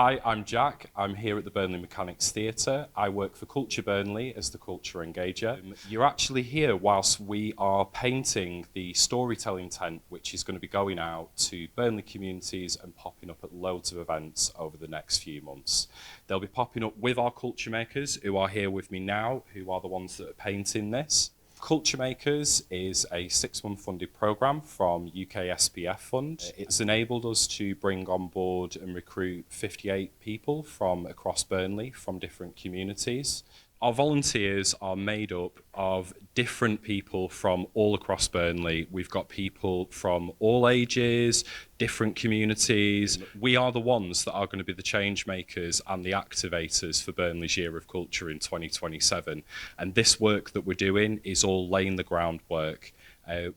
Hi, I'm Jack. I'm here at the Burnley Mechanics Theatre. I work for Culture Burnley as the Culture Engager. You're actually here whilst we are painting the storytelling tent, which is going to be going out to Burnley communities and popping up at loads of events over the next few months. They'll be popping up with our culture makers who are here with me now, who are the ones that are painting this. Culture Makers is a 6-month funded programme from UK SPF Fund. It's enabled us to bring on board and recruit 58 people from across Burnley from different communities. Our volunteers are made up of different people from all across Burnley. We've got people from all ages, different communities. We are the ones that are going to be the change makers and the activators for Burnley's Year of Culture in 2027. And this work that we're doing is all laying the groundwork.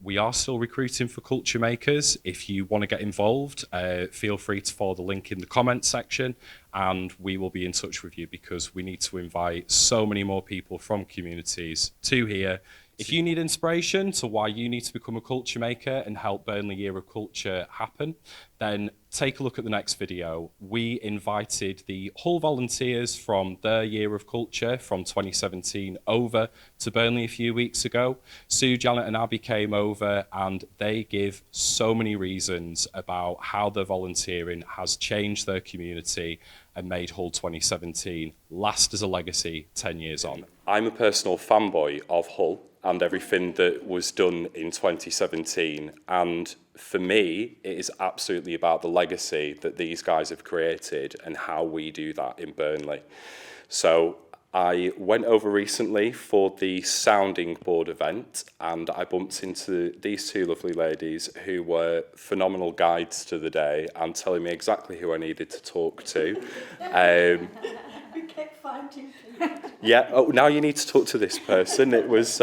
We are still recruiting for culture makers. If you want to get involved, feel free to follow the link in the comments section and we will be in touch with you because we need to invite so many more people from communities to here. If you need inspiration to why you need to become a culture maker and help Burnley Year of Culture happen, then take a look at the next video. We invited the Hull volunteers from their Year of Culture from 2017 over to Burnley a few weeks ago. Sue, Janet and Abby came over and they give so many reasons about how their volunteering has changed their community and made Hull 2017 last as a legacy 10 years on. I'm a personal fanboy of Hull and everything that was done in 2017. And for me, it is absolutely about the legacy that these guys have created and how we do that in Burnley. So I went over recently for the sounding board event and I bumped into these two lovely ladies who were phenomenal guides to the day and telling me exactly who I needed to talk to. We kept finding people. Yeah, oh, now you need to talk to this person. It was,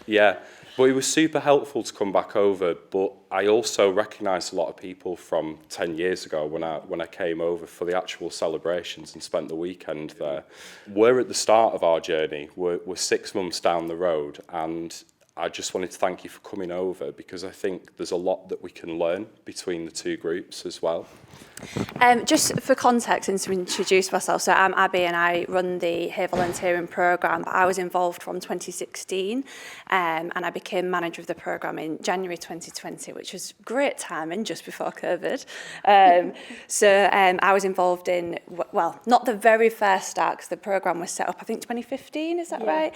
yeah. But it was super helpful to come back over. But I also recognised a lot of people from 10 years ago when I came over for the actual celebrations and spent the weekend there. We're at the start of our journey. We're 6 months down the road. And I just wanted to thank you for coming over because I think there's a lot that we can learn between the two groups as well. Just for context and to introduce myself, so I'm Abby and I run the Here Volunteering programme, but I was involved from 2016 and I became manager of the programme in January 2020, which was great timing just before COVID. I was involved in, well, not the very first start because the programme was set up, I think 2015, is that right?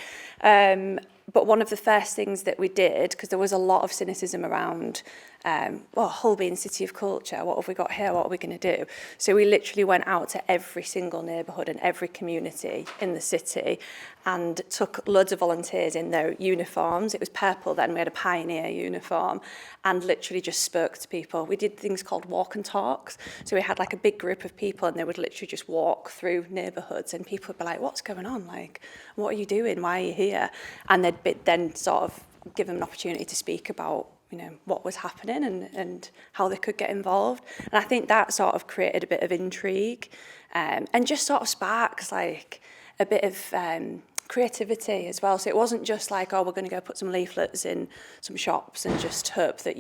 But one of the first things that we did, because there was a lot of cynicism around, Hull being City of Culture, what have we got here, what are we going to do? So we literally went out to every single neighbourhood and every community in the city and took loads of volunteers in their uniforms. It was purple then, we had a pioneer uniform, and literally just spoke to people. We did things called walk and talks. So we had like a big group of people and they would literally just walk through neighbourhoods and people would be like, what's going on? Like, what are you doing? Why are you here? And they'd then sort of give them an opportunity to speak about, you know, what was happening and how they could get involved. And I think that sort of created a bit of intrigue and just sort of sparks like a bit of creativity as well. So it wasn't just like, oh, we're going to go put some leaflets in some shops and just hope that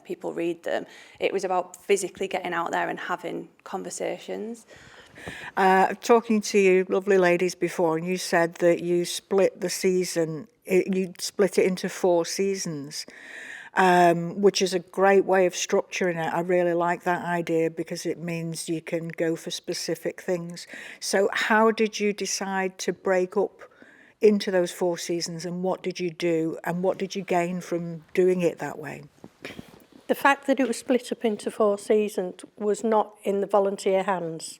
people read them. It was about physically getting out there and having conversations. Talking to you lovely ladies before, and you said that you split the season, you split it into 4 seasons, which is a great way of structuring it. I really like that idea because it means you can go for specific things. So how did you decide to break up into those 4 seasons, and what did you do and what did you gain from doing it that way? The fact that it was split up into 4 seasons was not in the volunteer hands.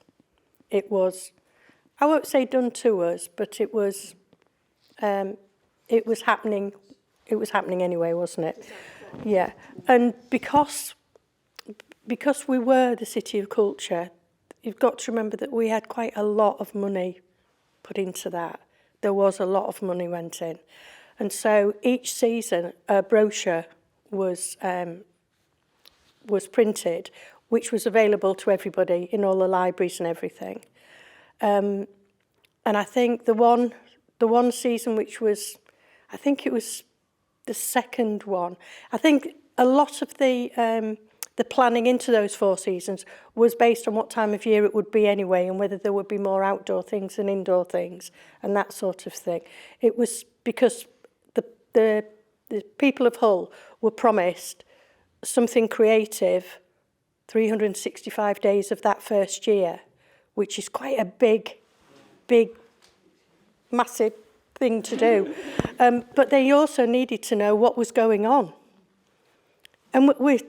It was, I won't say done to us, but it was happening. It was happening anyway, wasn't it? Yeah. And because we were the City of Culture, you've got to remember that we had quite a lot of money put into that. There was a lot of money went in. And so each season a brochure was printed, which was available to everybody in all the libraries and everything. And I think the one season which was, I think it was the second one, I think a lot of the the planning into those 4 seasons was based on what time of year it would be anyway, and whether there would be more outdoor things than indoor things and that sort of thing. It was because the people of Hull were promised something creative 365 days of that first year, which is quite a big, massive thing to do. But they also needed to know what was going on. And we're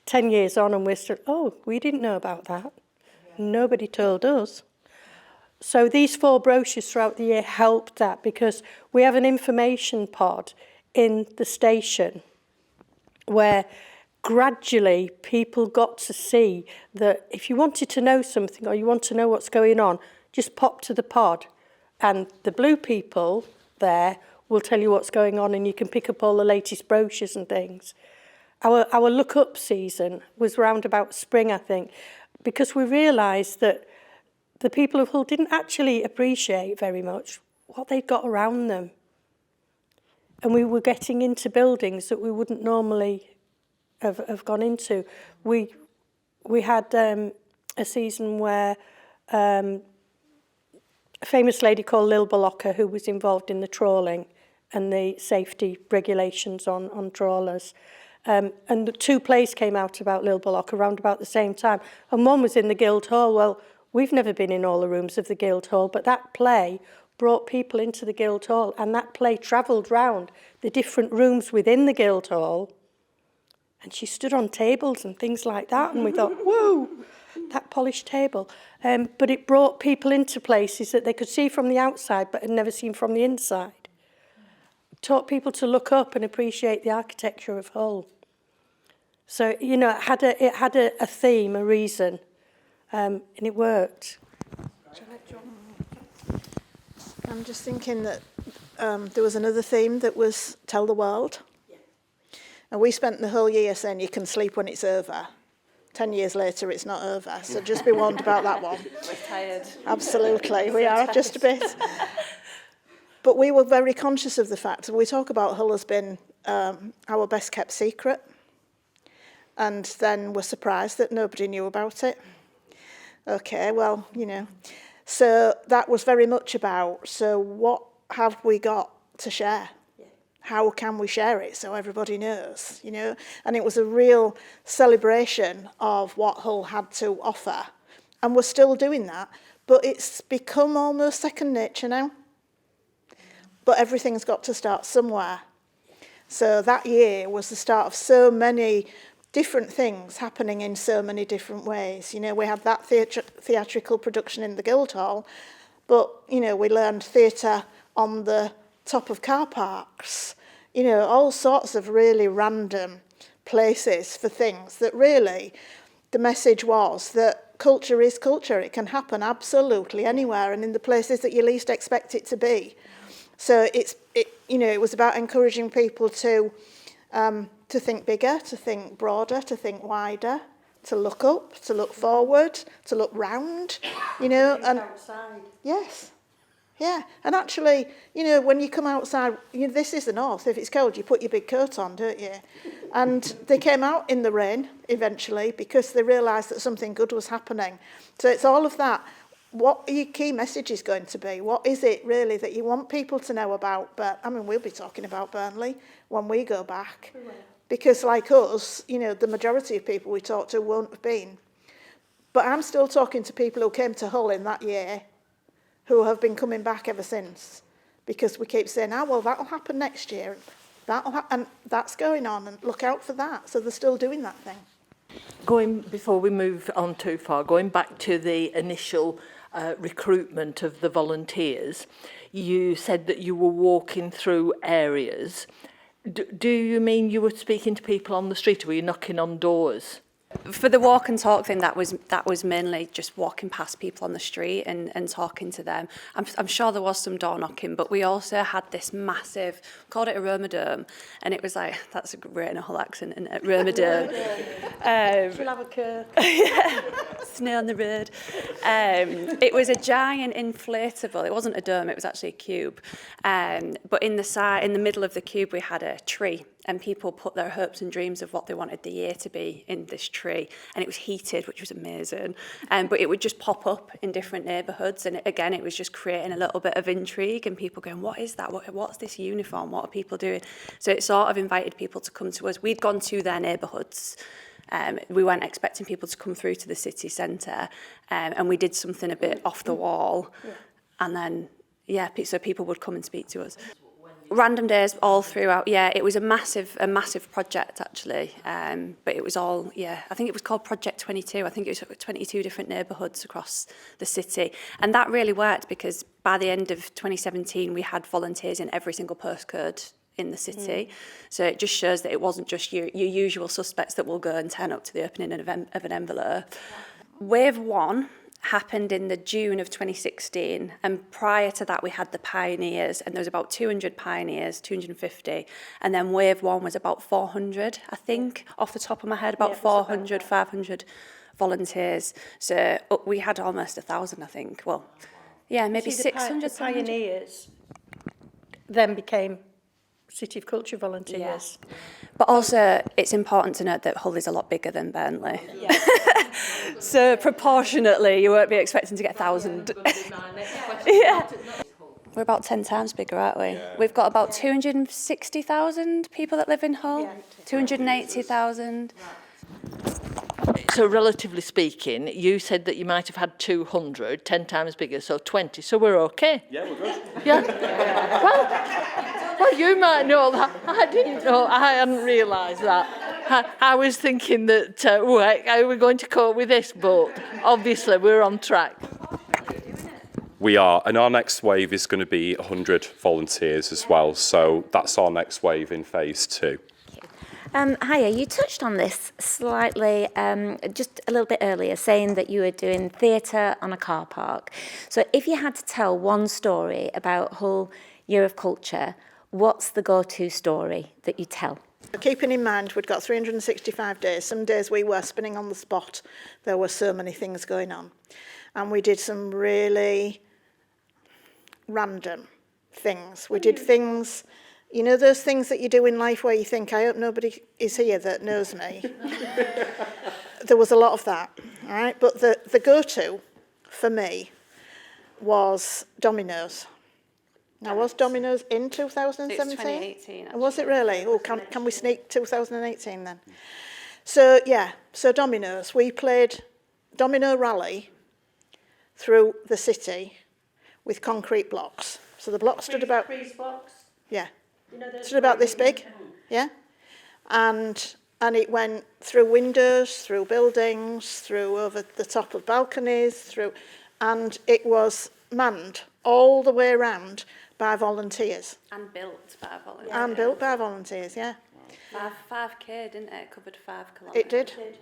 10 years on and we're still, oh, we didn't know about that. Nobody told us. So these 4 brochures throughout the year helped that, because we have an information pod in the station where gradually people got to see that if you wanted to know something or you want to know what's going on, just pop to the pod and the blue people there will tell you what's going on, and you can pick up all the latest brochures and things. Our look-up season was round about spring, I think, because we realised that the people of Hull didn't actually appreciate very much what they'd got around them. And we were getting into buildings that we wouldn't normally have gone into. We had a season where a famous lady called Lil Bollocker, who was involved in the trawling and the safety regulations on trawlers. And the 2 plays came out about Lil Bollocker around about the same time. And one was in the Guildhall. Well, we've never been in all the rooms of the Guildhall, but that play brought people into the Guildhall, and that play travelled round the different rooms within the Guildhall. And she stood on tables and things like that, and we thought, whoa, that polished table. But it brought people into places that they could see from the outside but had never seen from the inside. Taught people to look up and appreciate the architecture of Hull. So, you know, it had a theme, a reason, and it worked. I'm just thinking that there was another theme that was Tell the World. And we spent the whole year saying you can sleep when it's over. 10 years later, it's not over. So just be warned about that one. We're tired. Absolutely, we are just a bit. But we were very conscious of the fact that we talk about Hull as being our best kept secret. And then we're surprised that nobody knew about it. Okay, well, you know. So that was very much about, so what have we got to share? How can we share it so everybody knows, you know? And it was a real celebration of what Hull had to offer. And we're still doing that, but it's become almost second nature now. But everything's got to start somewhere. So that year was the start of so many different things happening in so many different ways. You know, we had that theatrical production in the Guildhall, but, you know, we learned theatre on the top of car parks, you know, all sorts of really random places for things that really, the message was that culture is culture. It can happen absolutely anywhere and in the places that you least expect it to be. So it was about encouraging people to think bigger, to think broader, to think wider, to look up, to look forward, to look round, you know. And outside. Yes. Yeah, and actually, you know, when you come outside, this is the north. If it's cold, you put your big coat on, don't you? And they came out in the rain eventually because they realised that something good was happening. So it's all of that. What are your key messages going to be? What is it really that you want people to know about? But I mean, we'll be talking about Burnley when we go back. Because like us, you know, the majority of people we talk to won't have been. But I'm still talking to people who came to Hull in that year who have been coming back ever since, because we keep saying, well, that'll happen next year, and that's going on, and look out for that. So they're still doing that thing. Before we move on too far, going back to the initial recruitment of the volunteers, you said that you were walking through areas. Do you mean you were speaking to people on the street, or were you knocking on doors? For the walk and talk thing, that was mainly just walking past people on the street and talking to them. I'm sure there was some door knocking, but we also had this massive, called it a Rhomadome, and it was like, that's a great in a Hull accent, isn't it? Rhomadome. We'll have a curve. Yeah, snow on the road. It was a giant inflatable. It wasn't a dome, it was actually a cube. But in the middle of the cube, we had a tree. and people put their hopes and dreams of what they wanted the year to be in this tree, and it was heated, which was amazing. But it would just pop up in different neighbourhoods, and again, it was just creating a little bit of intrigue and people going, what is that? What's this uniform? What are people doing? So it sort of invited people to come to us. We'd gone to their neighbourhoods. We weren't expecting people to come through to the city centre, and we did something a bit off the wall, and then, so people would come and speak to us. Random days all throughout, it was a massive project actually, but it was all, I think it was called Project 22. I think it was 22 different neighbourhoods across the city, and that really worked because by the end of 2017 we had volunteers in every single postcode in the city. So it just shows that it wasn't just your usual suspects that will go and turn up to the opening of an envelope. Wave 1 happened in the June of 2016, and prior to that we had the pioneers, and there was about 200 pioneers, 250, and then wave 1 was about 400, I think, off the top of my head, about 400, 500 volunteers. So we had almost 1,000, I think. Well, maybe 600. The pioneers then became City of Culture volunteers. Yeah. But also, it's important to note that Hull is a lot bigger than Burnley. Yeah. So proportionately, you won't be expecting to get 1,000. We're about 10 times bigger, aren't we? Yeah. We've got about 260,000 people that live in Hull, 280,000. So relatively speaking, you said that you might have had 200, 10 times bigger, so 20. So we're okay. Yeah, we're good. Yeah. Well, you might know that. I didn't know. I hadn't realised that. I was thinking that, how are we going to cope with this? But obviously, we're on track. We are, and our next wave is going to be 100 volunteers as well. So that's our next wave in phase 2. Hiya, you touched on this slightly just a little bit earlier, saying that you were doing theatre on a car park. So if you had to tell one story about Hull Year of Culture, what's the go-to story that you tell? Keeping in mind we'd got 365 days. Some days we were spinning on the spot. There were so many things going on. And we did some really random things. We did things, you know, those things that you do in life where you think, I hope nobody is here that knows me. There was a lot of that, all right? But the go-to for me was Domino's. Now, was Domino's in 2017? It was 2018. Actually. Was it really? Oh, can we sneak 2018 then? So, so Domino's. We played Domino Rally through the city with concrete blocks. So the blocks stood about... Freeze blocks? Yeah. You know, stood about this big, yeah? And it went through windows, through buildings, through over the top of balconies, and it was manned all the way around by volunteers. And built by volunteers. And built by volunteers, yeah. 5K, didn't it? It covered 5 kilometres. It did.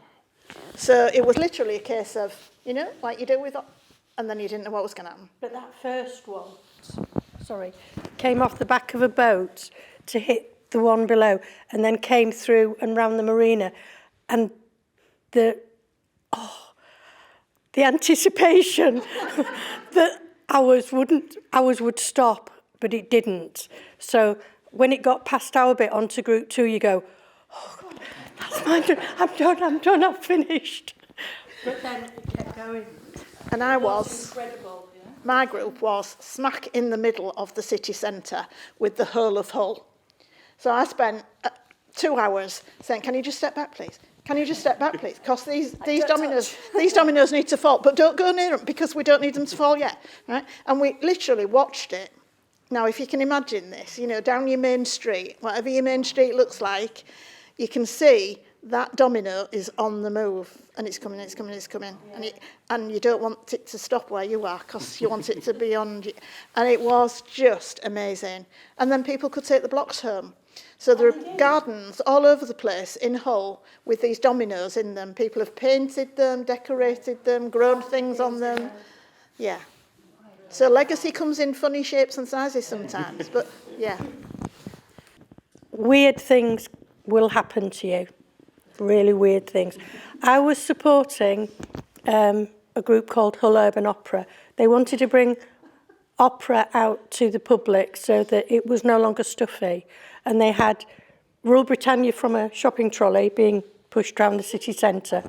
So it was literally a case of, you know, like you do with... And then you didn't know what was going to happen. But that first one, came off the back of a boat to hit the one below, and then came through and round the marina. And the anticipation that ours would stop, but it didn't. So when it got past our bit onto group 2, you go, oh God, that's mine, I'm done, I'm finished. But then it kept going. And my group was smack in the middle of the city centre with the whole of Hull. So I spent 2 hours saying, can you just step back, please? Can you just step back, please? Because these dominoes need to fall, but don't go near them because we don't need them to fall yet. Right? And we literally watched it. Now, if you can imagine this, you know, down your main street, whatever your main street looks like, you can see that domino is on the move, and it's coming. Yeah. And you don't want it to stop where you are because you want it to be on. And it was just amazing. And then people could take the blocks home. So there are gardens all over the place in Hull with these dominoes in them. People have painted them, decorated them, grown things on them. Yeah. So legacy comes in funny shapes and sizes sometimes, but yeah. Weird things will happen to you. Really weird things. I was supporting a group called Hull Urban Opera. They wanted to bring opera out to the public so that it was no longer stuffy. And they had Rule Britannia from a shopping trolley being pushed around the city centre,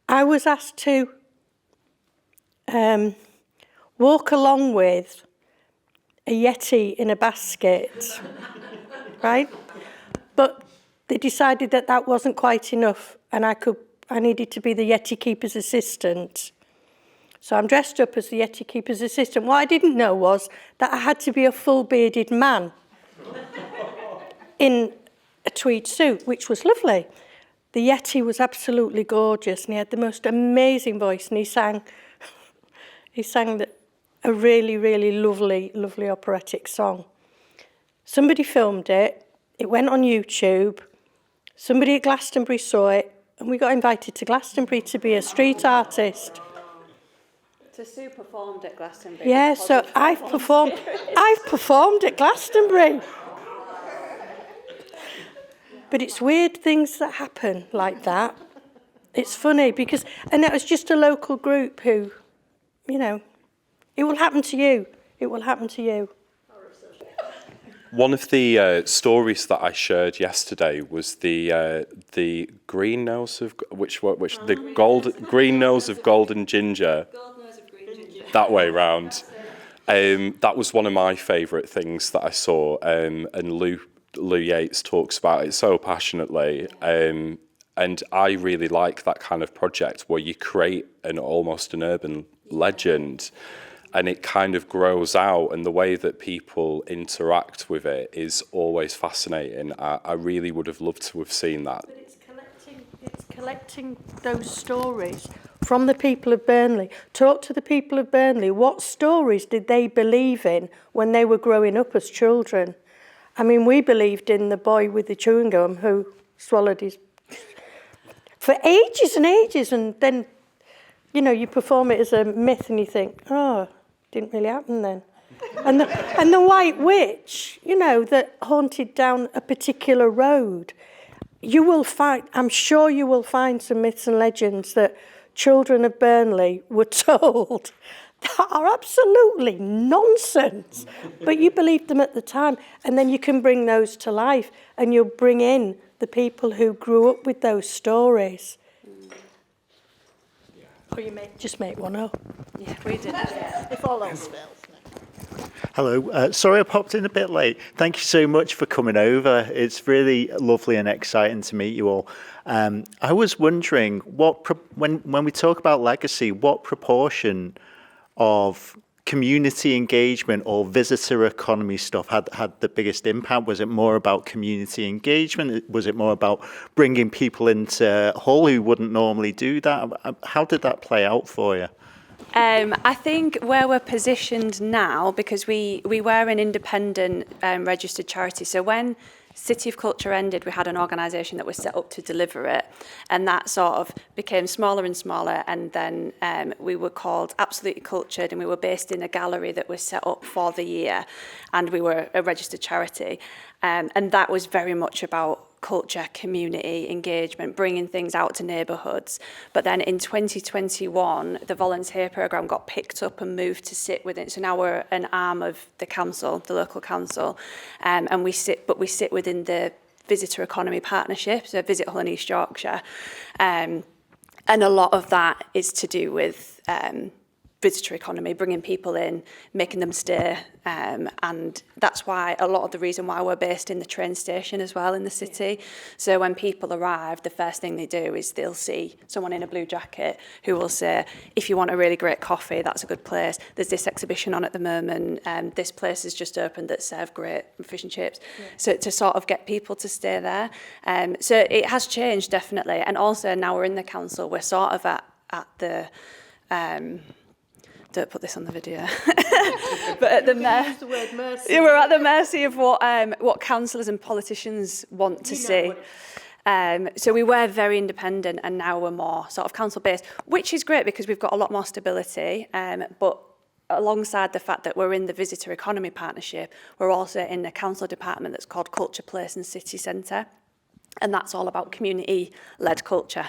I was asked to walk along with a Yeti in a basket, right? But they decided that that wasn't quite enough, and I needed to be the Yeti keeper's assistant. So I'm dressed up as the Yeti keeper's assistant. What I didn't know was that I had to be a full bearded man in a tweed suit, which was lovely. The Yeti was absolutely gorgeous, and he had the most amazing voice, and he sang a really, really lovely, lovely operatic song. Somebody filmed it. It went on YouTube. Somebody at Glastonbury saw it, and we got invited to Glastonbury to be a street artist. So Sue performed at Glastonbury. Yeah, so I've performed at Glastonbury. But it's weird things that happen like that. It's funny because, and it was just a local group who, you know, it will happen to you. It will happen to you. One of the stories that I shared yesterday was the green nose of green nose of golden ginger. That way round. That was one of my favourite things that I saw, and Lou Yates talks about it so passionately, and I really like that kind of project where you create almost an urban legend, and it kind of grows out, and the way that people interact with it is always fascinating. I really would have loved to have seen that. But it's collecting those stories from the people of Burnley. Talk to the people of Burnley. What stories did they believe in when they were growing up as children? I mean, we believed in the boy with the chewing gum who swallowed his... for ages and ages, and then, you know, you perform it as a myth and you think, oh, didn't really happen then. And the white witch, you know, that haunted down a particular road. You will find, I'm sure you will find some myths and legends that children of Burnley were told that are absolutely nonsense, but you believed them at the time, and then you can bring those to life, and you'll bring in the people who grew up with those stories. Or you may just make one up. Yeah, we did. If all else fails. Hello, sorry I popped in a bit late. Thank you so much for coming over. It's really lovely and exciting to meet you all. I was wondering, when we talk about legacy, what proportion of community engagement or visitor economy stuff had the biggest impact? Was it more about community engagement? Was it more about bringing people into Hull who wouldn't normally do that? How did that play out for you? I think where we're positioned now, because we were an independent registered charity, so when City of Culture ended, we had an organisation that was set up to deliver it, and that sort of became smaller and smaller, and then we were called Absolutely Cultured, and we were based in a gallery that was set up for the year, and we were a registered charity, and that was very much about culture, community engagement, bringing things out to neighbourhoods. But then in 2021, the volunteer programme got picked up and moved to sit within. So now we're an arm of the council, the local council, and we sit within the Visitor Economy Partnership, so Visit Hull and East Yorkshire. And a lot of that is to do with visitor economy, bringing people in, making them stay, and that's why a lot of the reason why we're based in the train station as well in the city. So when people arrive, the first thing they do is they'll see someone in a blue jacket who will say, if you want a really great coffee, that's a good place. There's this exhibition on at the moment, this place has just opened that serve great fish and chips. Yeah. So to sort of get people to stay there. So it has changed definitely, and also now we're in the council, we're sort of at the don't put this on the video. But at the mercy. Yeah, we're at the mercy of what councillors and politicians want to see. So we were very independent, and now we're more sort of council-based, which is great because we've got a lot more stability. But alongside the fact that we're in the Visitor Economy Partnership, we're also in the council department that's called Culture Place and City Centre. And that's all about community-led culture.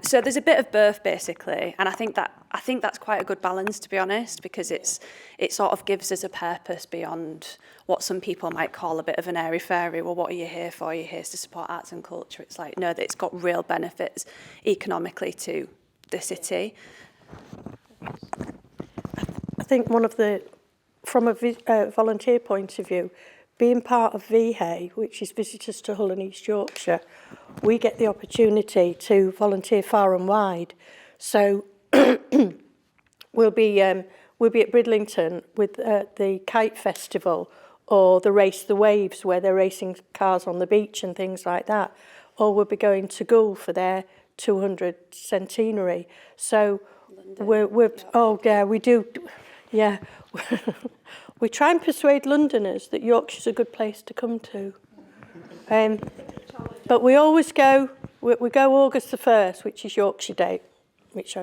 So there's a bit of both, basically, and I think that's quite a good balance, to be honest, because it sort of gives us a purpose beyond what some people might call a bit of an airy-fairy. Well, what are you here for? You're here to support arts and culture. It's like, no, that it's got real benefits economically to the city. I think from a volunteer point of view, being part of VHAY, which is Visitors to Hull and East Yorkshire, we get the opportunity to volunteer far and wide. So we'll be at Bridlington with the Kite Festival, or the Race the Waves, where they're racing cars on the beach and things like that. Or we'll be going to Goole for their 200th centenary. So we do. We try and persuade Londoners that Yorkshire's a good place to come to. But we always go, we go August the 1st, which is Yorkshire Day, which,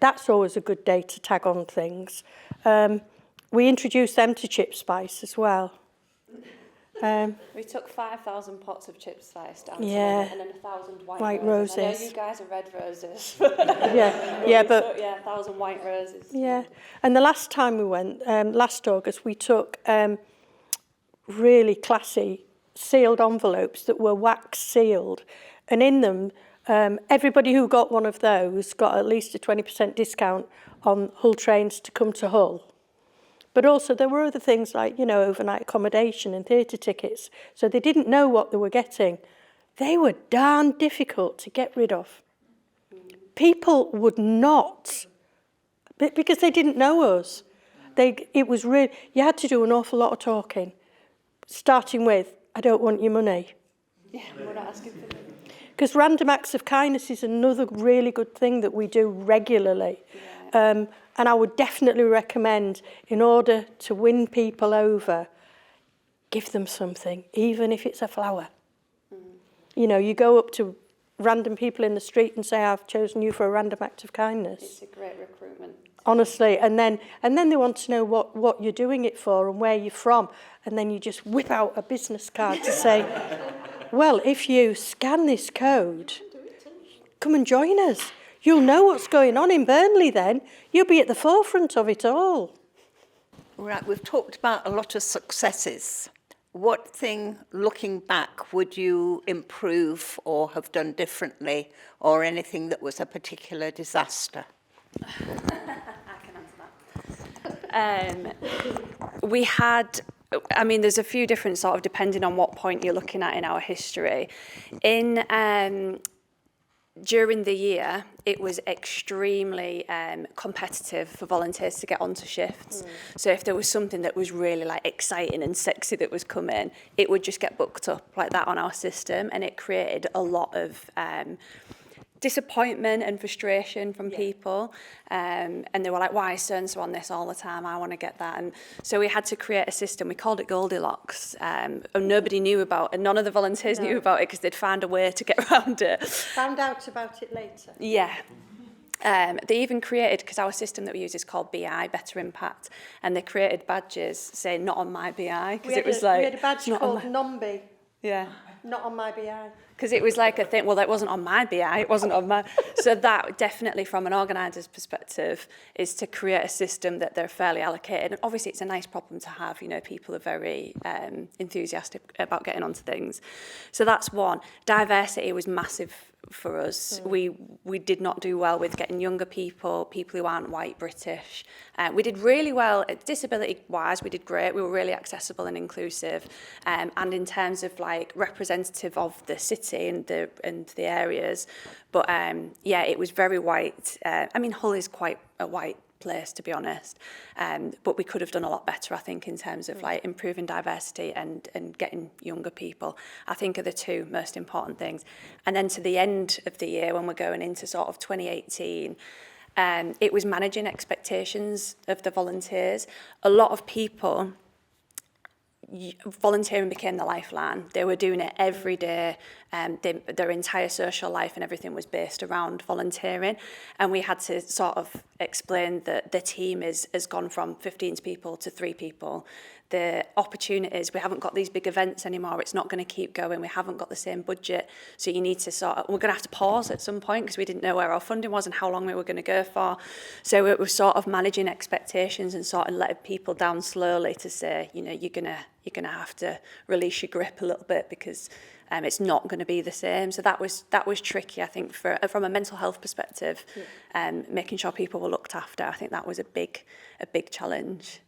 that's always a good day to tag on things. We introduce them to chip spice as well. We took 5,000 pots of chip spice down Yeah. and then 1,000 White roses. I know roses. you guys are red roses. but 1,000 white roses. Yeah, and the last time we went, last August, we took really classy sealed envelopes that were wax sealed, and in them, everybody who got one of those got at least a 20% discount on Hull trains to come to Hull. But also there were other things like, overnight accommodation and theatre tickets. So they didn't know what they were getting. They were darn difficult to get rid of. People would not, because they didn't know us. It was really, you had to do an awful lot of talking, starting with, I don't want your money. Yeah, we're not asking for money. Because random acts of kindness is another really good thing that we do regularly. Yeah. And I would definitely recommend, in order to win people over, give them something, even if it's a flower. Mm. You go up to random people in the street and say, I've chosen you for a random act of kindness. It's a great recruitment. Honestly, and then they want to know what you're doing it for and where you're from. And then you just whip out a business card to say, well, if you scan this code, come and join us. You'll know what's going on in Burnley then. You'll be at the forefront of it all. Right, we've talked about a lot of successes. What thing, looking back, would you improve or have done differently, or anything that was a particular disaster? I can answer that. We had, there's a few different sort of, depending on what point you're looking at in our history. During the year, it was extremely competitive for volunteers to get onto shifts. So if there was something that was really exciting and sexy that was coming, it would just get booked up like that on our system, and it created a lot of disappointment and frustration from people, and they were like, why is so-and-so on this all the time? I want to get that. And so we had to create a system. We called it Goldilocks, and nobody knew about it, and none of the volunteers knew about it because they'd found a way to get around it. Found out about it later. Yeah. They even created, because our system that we use is called BI, Better Impact, and they created badges saying not on my BI, because it was we had a badge called NOMBI. Yeah. Not on my BI. Because it was like a thing, well, that wasn't on my BI, it wasn't on my... So that definitely, from an organiser's perspective, is to create a system that they're fairly allocated. And obviously, it's a nice problem to have. People are very enthusiastic about getting onto things. So that's one. Diversity was massive for us. We did not do well with getting younger people who aren't white British. We did really well, disability-wise, we did great. We were really accessible and inclusive. And in terms of representative of the city and the areas. But it was very white. Hull is quite a white place, to be honest. But we could have done a lot better, I think, in terms of improving diversity and getting younger people, I think, are the two most important things. And then to the end of the year, when we're going into sort of 2018, it was managing expectations of the volunteers. A lot of people, volunteering became the lifeline. They were doing it every day. their entire social life and everything was based around volunteering. And we had to sort of explain that the team has gone from 15 people to 3 people. The opportunities, we haven't got these big events anymore. It's not going to keep going. We haven't got the same budget. So you need to we're going to have to pause at some point because we didn't know where our funding was and how long we were going to go for. So it was sort of managing expectations and sort of letting people down slowly to say, you know, you're going to have to release your grip a little bit because it's not going to be the same. So that was tricky, I think, from a mental health perspective, making sure people were looked after. I think that was a big challenge.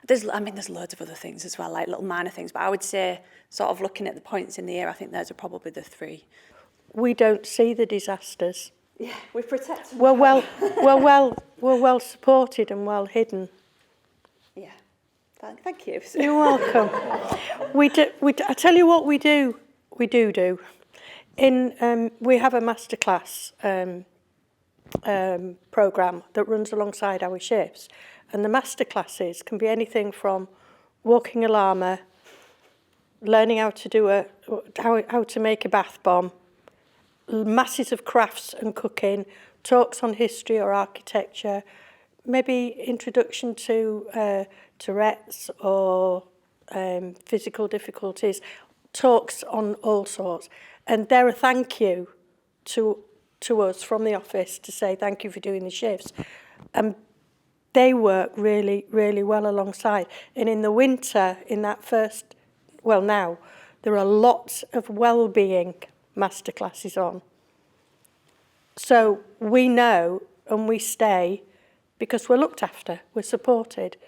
There's loads of other things as well, like little minor things, but I would say sort of looking at the points in the year, I think those are probably the 3. We don't see the disasters. Yeah, we protect them. We're well supported and well hidden. Yeah, thank you. You're welcome. I tell you what we do. We do. We have a masterclass programme that runs alongside our shifts. And the masterclasses can be anything from walking a llama, learning how to how to make a bath bomb, masses of crafts and cooking, talks on history or architecture, maybe introduction to Tourette's or physical difficulties, talks on all sorts. And they're a thank you to us from the office to say thank you for doing the shifts. And they work really, really well alongside. And in the winter, in that now, there are lots of well-being masterclasses on. So we know and we stay because we're looked after, we're supported.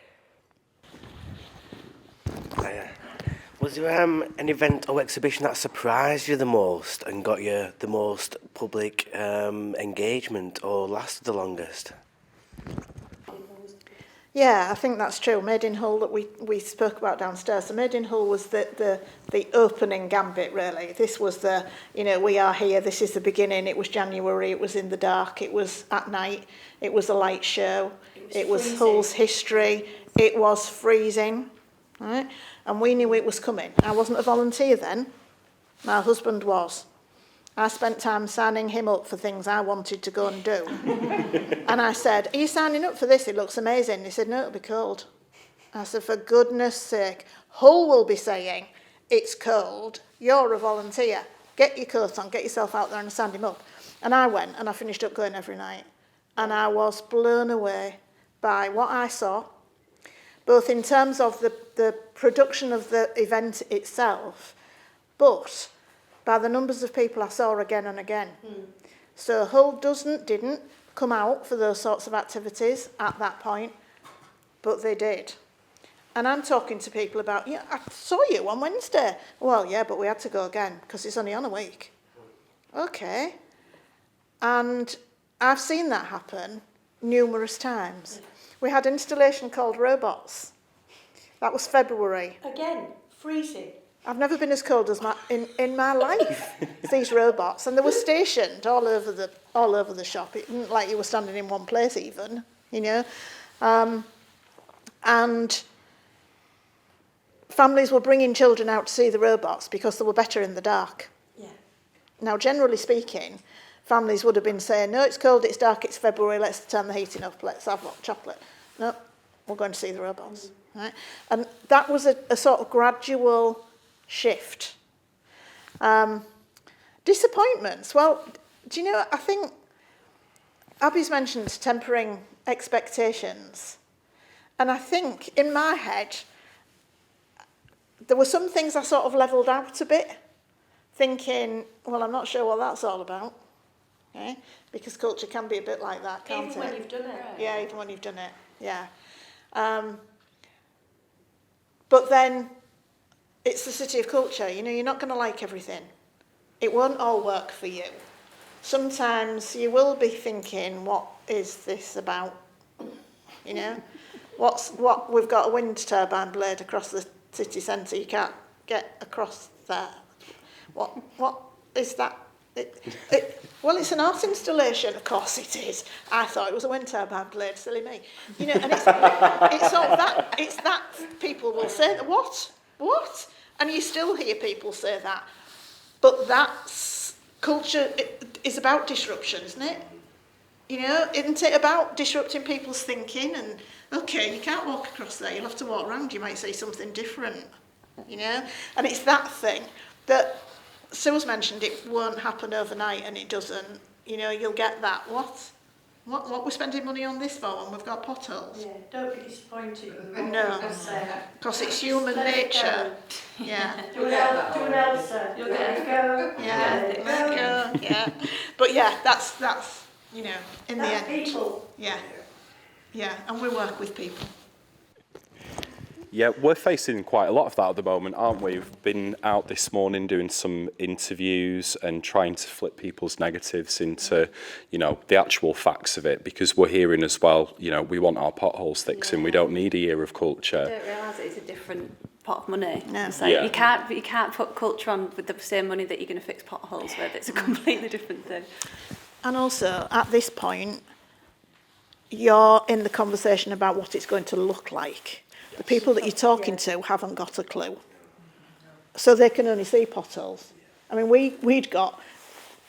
Was there an event or exhibition that surprised you the most and got you the most public engagement or lasted the longest? Yeah, I think that's true. Made in Hull that we spoke about downstairs. So Made in Hull was the opening gambit, really. This was we are here, this is the beginning. It was January, it was in the dark, it was at night, it was a light show, it was Hull's history, it was freezing, right? And we knew it was coming. I wasn't a volunteer then, my husband was. I spent time signing him up for things I wanted to go and do. And I said, are you signing up for this? It looks amazing. He said, no, it'll be cold. I said, for goodness sake, Hull will be saying, it's cold, you're a volunteer. Get your coat on, get yourself out there and sign him up. And I went and I finished up going every night. And I was blown away by what I saw, both in terms of the production of the event itself, but by the numbers of people I saw again and again. So Hull didn't come out for those sorts of activities at that point, but they did. And I'm talking to people about, I saw you on Wednesday. Well, yeah, but we had to go again because it's only on a week. Okay. And I've seen that happen numerous times. We had an installation called Robots. That was February. Again, freezing. I've never been as cold as in my life. These robots, and they were stationed all over the shop. It wasn't like you were standing in one place, even, and families were bringing children out to see the robots because they were better in the dark. Yeah. Now, generally speaking, families would have been saying, "No, it's cold, it's dark, it's February. Let's turn the heating up. Let's have hot chocolate." No, we're going to see the robots, right? And that was a sort of gradual shift. Disappointments. Well, do you know, I think Abby's mentioned tempering expectations. And I think in my head, there were some things I sort of levelled out a bit, thinking, well, I'm not sure what that's all about. Okay? Because culture can be a bit like that, can't it? Even when you've done it. Yeah, even when you've done it, yeah. But then, it's the city of culture, you're not going to like everything. It won't all work for you. Sometimes you will be thinking, what is this about? We've got a wind turbine blade across the city centre, you can't get across there. What is that? Well, it's an art installation, of course it is. I thought it was a wind turbine blade, silly me. And it's sort of that, it's that people will say, what? And you still hear people say that. But that's culture is about disruption, isn't it? You know, isn't it about disrupting people's thinking? And okay, you can't walk across there, you'll have to walk around, you might say something different, you know? And it's that thing that Sue's mentioned, it won't happen overnight, and it doesn't. You know, you'll get that. What we're spending money on this for when we've got potholes? Yeah, don't be disappointed. No, because it's human nature. Yeah. Do an Elsa. You'll get it. Go. Yeah. Let go. Yeah. But yeah, that's you know, in the end. People. Yeah. Yeah, and we work with people. Yeah, we're facing quite a lot of that at the moment, aren't we? We've been out this morning doing some interviews and trying to flip people's negatives into, you know, the actual facts of it, because we're hearing as well, you know, we want our potholes fixed and we don't need a year of culture. I don't realise it's a different pot of money. No. It's like Yeah. you can't put culture on with the same money that you're going to fix potholes with. It's a completely different thing. And also, at this point, you're in the conversation about what it's going to look like. The people that you're talking to haven't got a clue. So they can only see potholes. I mean, we'd got,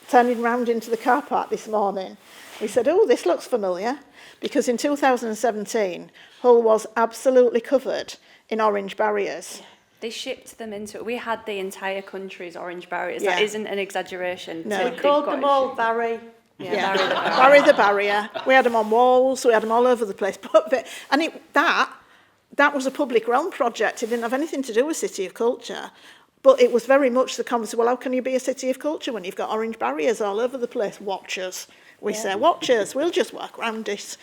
turning round into the car park this morning, we said, oh, this looks familiar, because in 2017, Hull was absolutely covered in orange barriers. They shipped them into it. We had the entire country's orange barriers. Yeah. That isn't an exaggeration. No. So We We they've called got them it all shipped. Barry. Yeah, Barry the barrier. We had them on walls, we had them all over the place. And that was a public realm project. It didn't have anything to do with City of Culture. But it was very much the conversation, well, how can you be a City of Culture when you've got orange barriers all over the place? Watch us. We say, watch us, we'll just work around it.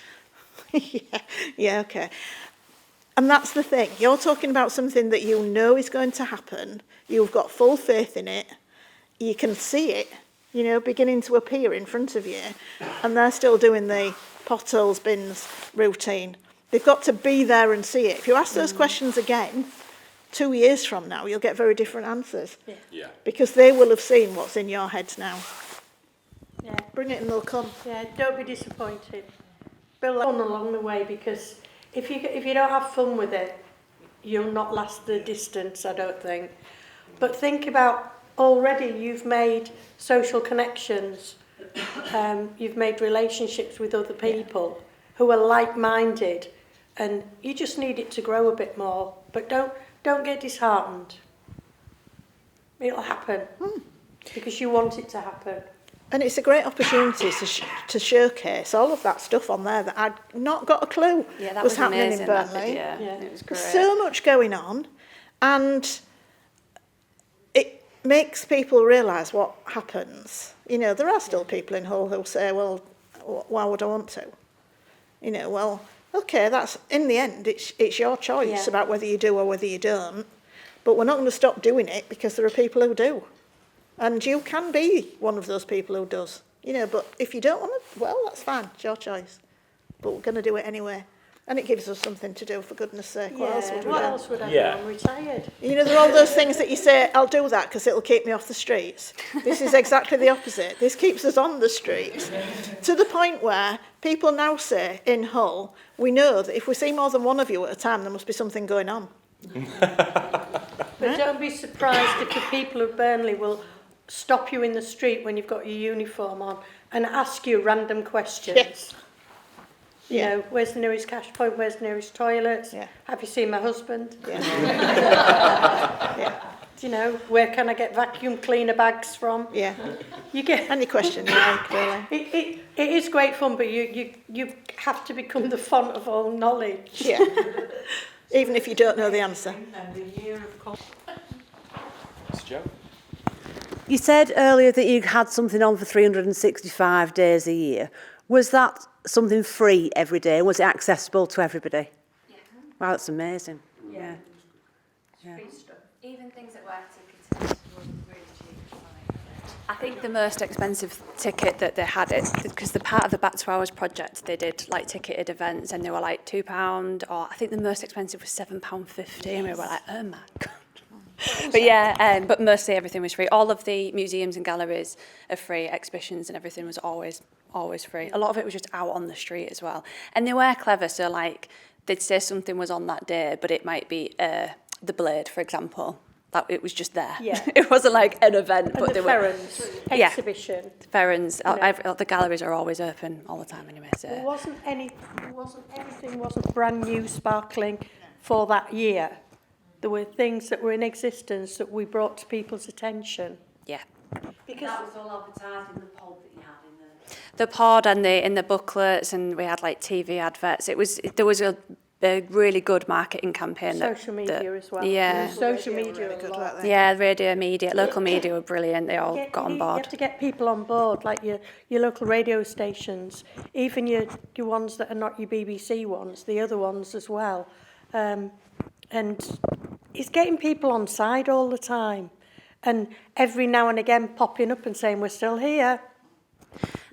yeah, okay. And that's the thing. You're talking about something that you know is going to happen. You've got full faith in it. You can see it, you know, beginning to appear in front of you. And they're still doing the potholes, bins routine. They've got to be there and see it. If you ask those questions again, 2 years from now, you'll get very different answers. Yeah. Because they will have seen what's in your heads now. Yeah. Bring it and they'll come. Yeah, don't be disappointed. Build fun along the way, because if you don't have fun with it, you'll not last the distance, I don't think. But think about, already you've made social connections, you've made relationships with other people who are like-minded, and you just need it to grow a bit more. But don't get disheartened. It'll happen because you want it to happen. And it's a great opportunity to showcase all of that stuff on there that I'd not got a clue Yeah, that was was happening amazing, in that Burnley. video. Yeah. It was great. There's so much going on, and it makes people realise what happens. You know, there are still people in Hull who say, well, why would I want to? You know, well, okay, that's, in the end, it's your choice about whether you do or whether you don't. But we're not going to stop doing it because there are people who do. And you can be one of those people who does. You know, but if you don't want to, well, that's fine, it's your choice. But we're going to do it anyway. And it gives us something to do, for goodness sake. What else would we What do? else would I do? Yeah. I'm retired. You know, there are all those things that you say, I'll do that because it'll keep me off the streets. This is exactly the opposite. This keeps us on the streets. To the point where people now say, in Hull, we know that if we see more than one of you at a time, there must be something going on. But don't be surprised if the people of Burnley will stop you in the street when you've got your uniform on and ask you random questions. Yes. You Yeah. know, where's the nearest cash point? Where's the nearest toilets? Yeah. Have you seen my husband? Yeah. You know, where can I get vacuum cleaner bags from? Yeah. You get Any question you like, really. it is great fun, but you have to become the font of all knowledge. Yeah. Even if you don't know the answer. It's Joe. You said earlier that you had something on for 365 days a year. Was that something free every day? Was it accessible to everybody? Yeah. Wow, that's amazing. Yeah. Even things that were ticketed were really cheap. I think the most expensive ticket that they had, it because the part of the Back to Hours project, they did like ticketed events and they were like £2, or I think the most expensive was £7.50, and we were like, oh my God. But yeah, but mostly everything was free. All of the museums and galleries are free, exhibitions and everything was always free. A lot of it was just out on the street as well. And they were clever, so like they'd say something was on that day, but it might be the Blade, for example. that it was just there. Yeah. It wasn't like an event, And but the they were Ferrens exhibition. Ferrens. know. The galleries are always open all the time anyway. So. Everything wasn't brand new, sparkling for that year. There were things that were in existence that we brought to people's attention. Yeah. Because that was all advertised in the pod that you had in The pod and in the booklets, and we had like TV adverts. There was a really good marketing campaign. Social media as well. Yeah. Social media really good, weren't they? Yeah, radio, media, local media were brilliant. They all got on You board. have to get people on board, like your local radio stations, even your ones that are not your BBC ones, the other ones as well. And it's getting people on side all the time. And every now and again popping up and saying, we're still here.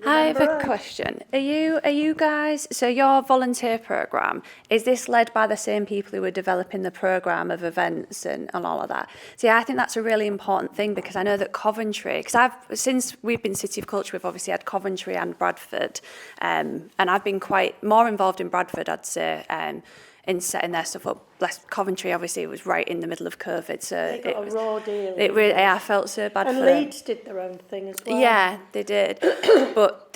I have a question. Are you guys, so your volunteer programme, is this led by the same people who are developing the programme of events and all of that? See, I think that's a really important thing, because I know that Coventry, because since we've been City of Culture, we've obviously had Coventry and Bradford, and I've been quite more involved in Bradford, I'd say, in setting their stuff up. Coventry, obviously, was right in the middle of COVID, so They got a raw deal. It really, I felt so bad and for them. Leeds did their own thing as well. Yeah, they did. But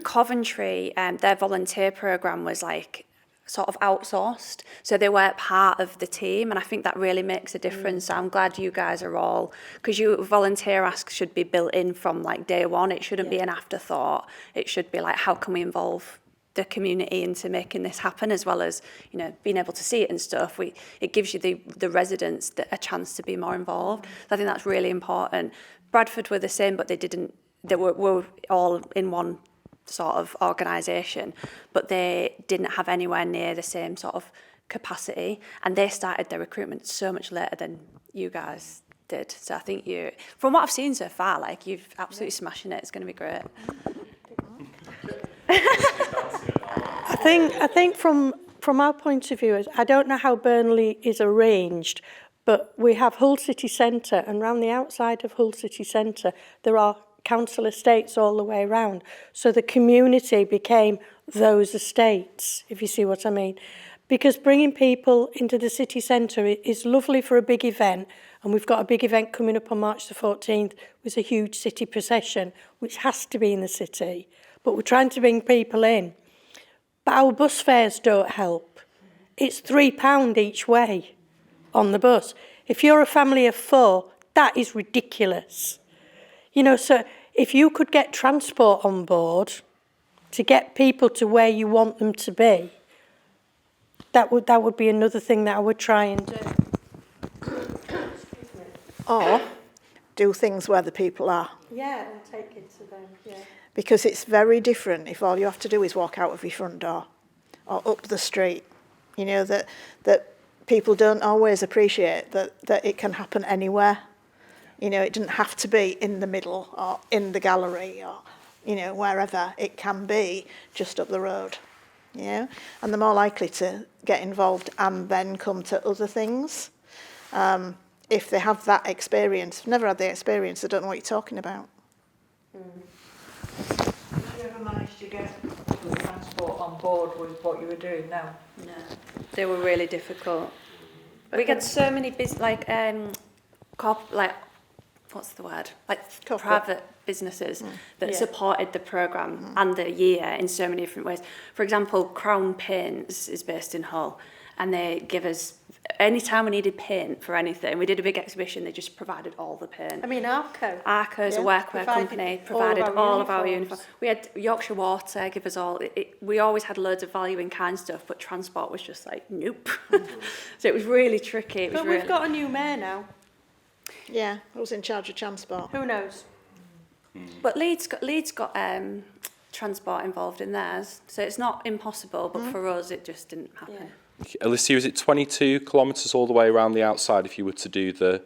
Coventry, their volunteer programme was like sort of outsourced, so they weren't part of the team, and I think that really makes a difference. So I'm glad you guys are all, because volunteer asks should be built in from like day one. It shouldn't be an afterthought. It should be like, how can we involve the community into making this happen, as well as, you know, being able to see it and stuff. It gives you the residents a chance to be more involved. So I think that's really important. Bradford were the same, but they were all in one sort of organisation, but they didn't have anywhere near the same sort of capacity, and they started their recruitment so much later than you guys did. So I think from what I've seen so far, like, you've absolutely smashing it. It's going to be great. I think from our point of view, I don't know how Burnley is arranged, but we have Hull City Centre, and round the outside of Hull City Centre, there are council estates all the way around. So the community became those estates, if you see what I mean. Because bringing people into the city centre is lovely for a big event, and we've got a big event coming up on March the 14th with a huge city procession, which has to be in the city. But we're trying to bring people in. But our bus fares don't help. It's £3 each way on the bus. If you're a family of 4, that is ridiculous. You know, so if you could get transport on board to get people to where you want them to be, that would be another thing that I would try and do. Or do things where the people are. Yeah, and take it to them, yeah. Because it's very different if all you have to do is walk out of your front door or up the street. You know, that people don't always appreciate that it can happen anywhere. You know, it doesn't have to be in the middle or in the gallery or, you know, wherever. It can be just up the road, you know. And they're more likely to get involved and then come to other things. If they have that experience. If they've never had the experience, they don't know what you're talking about. Have you ever managed to get the transport on board with what you were doing now? No, they were really difficult. We had so many what's the word? Like private businesses that supported the programme and the year in so many different ways. For example, Crown Paints is based in Hull, and they give us, anytime we needed paint for anything, we did a big exhibition, they just provided all the paint. I mean, Arco is a workwear company, provided all of our uniforms. We had Yorkshire Water give us all. We always had loads of value in kind stuff, but transport was just like, nope. So it was really tricky. But we've got a new mayor now. Yeah, who's in charge of transport? Who knows? But Leeds got transport involved in theirs, so it's not impossible, but for us it just didn't happen. Yeah. Alicia, is it 22 kilometres all the way around the outside if you were to do the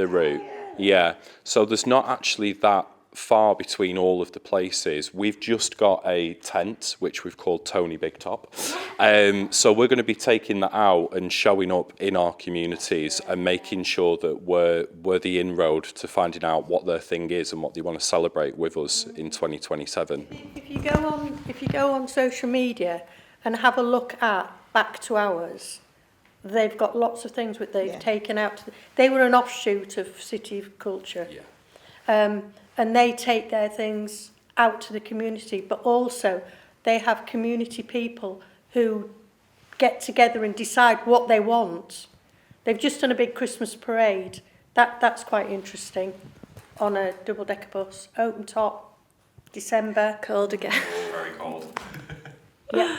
route? Yeah. So there's not actually that far between all of the places. We've just got a tent, which we've called Tony Big Top. So we're going to be taking that out and showing up in our communities and making sure that we're the inroad to finding out what their thing is and what they want to celebrate with us in 2027. If you go on social media and have a look at Back to Ours, they've got lots of things that they've Yeah. taken out. They were an offshoot of City of Culture. Yeah. And they take their things out to the community, but also they have community people who get together and decide what they want. They've just done a big Christmas parade. That's quite interesting on a double-decker bus, open top, December. Cold again. Very cold. Yeah.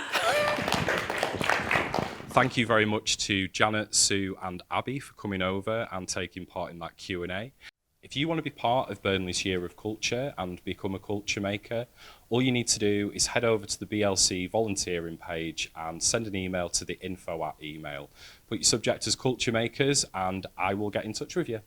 Thank you very much to Janet, Sue and Abby for coming over and taking part in that Q&A. If you want to be part of Burnley's Year of Culture and become a culture maker, all you need to do is head over to the BLC volunteering page and send an email to the info@email. Put your subject as culture makers and I will get in touch with you.